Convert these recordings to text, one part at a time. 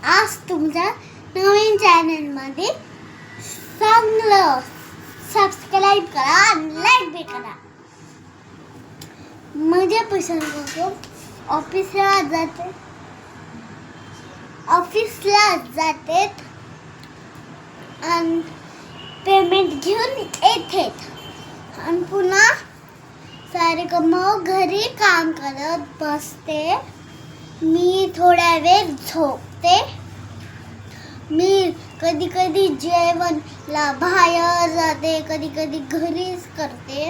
आज तुमच्या नवीन चॅनलमध्ये चांगलं सबस्क्राईब करा आणि लाईक बी करा. माझ्या पसंत ऑफिसला जाते आणि पेमेंट घेऊन येते आणि पुन्हा सारे मग घरी काम करत बसते. मी थोड्या वेळ झोपते. मी कधी कधी जेवणला बाहेर जाते, कधी कधी घरीच करते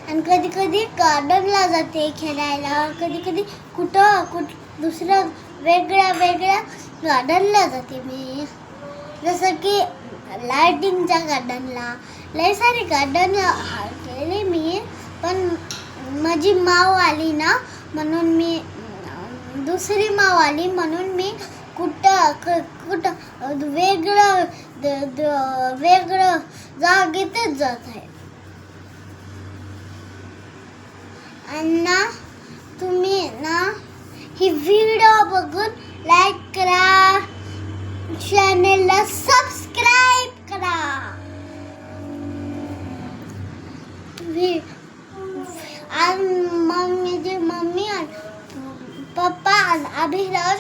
आणि कधी कधी गार्डनला जाते खेळायला. कधी कधी कुठं दुसऱ्या वेगळ्या गार्डनला जाते मी, जसं की लायटिंगच्या गार्डनला. लय सारे गार्डन केले मी, पण माझी माव आली ना म्हणून मी दुसरी माव आली म्हणून मी कुठं वेगळं जागेतच जात आहे. आणि ना तुम्ही ना ही व्हिडिओ बघून लाईक करा, चॅनलला सबस्क्राईब करा. मम्मी आणि पप्पा आणि अभिराज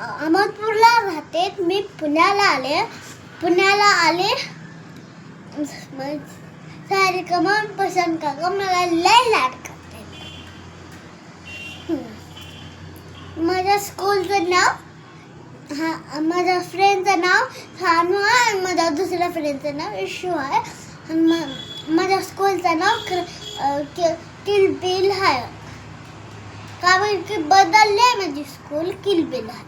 अहमदपूरला राहते. मी पुण्याला आले. सारे कमान पसंत का मला लय लाड करते. माझ्या स्कूलचं नाव, माझ्या फ्रेंडचं नाव सानू आहे आणि माझ्या दुसऱ्या फ्रेंडचं नाव इशू आहे आणि माझ्या स्कूलचं नाव किलबिल आहे. कारण की बदलले माझी स्कूल किलबिल आहे.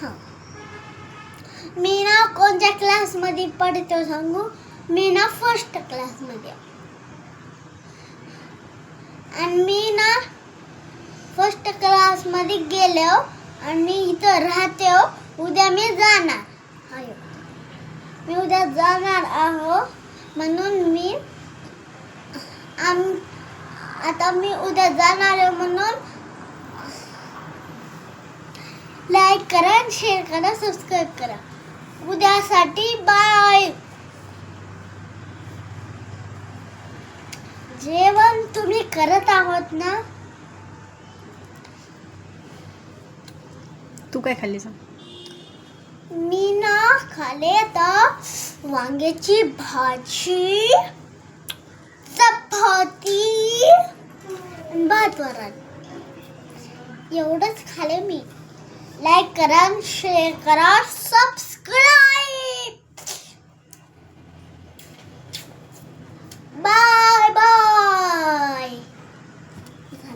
हां, मी ना कोणत्या क्लासमध्ये पढतो सांगू? मी ना फर्स्ट क्लासमध्ये आणि मी ना फर्स्ट क्लासमध्ये गेलो आणि मी इथं राहते. उद्या मी जाणार आहो म्हणून मी उद्या जाणार आहे म्हणून लाईक करा, शेअर करा, सबस्क्राईब करा. उद्यासाठी बाय. जेवण तुम्ही करत आहोत ना? तू काय खाल्ली सांग? मी ना खाले तर वांग्याची भाजी, चपाती, भात वरण एवढंच खाले मी. लाईक करा, शेअर करा,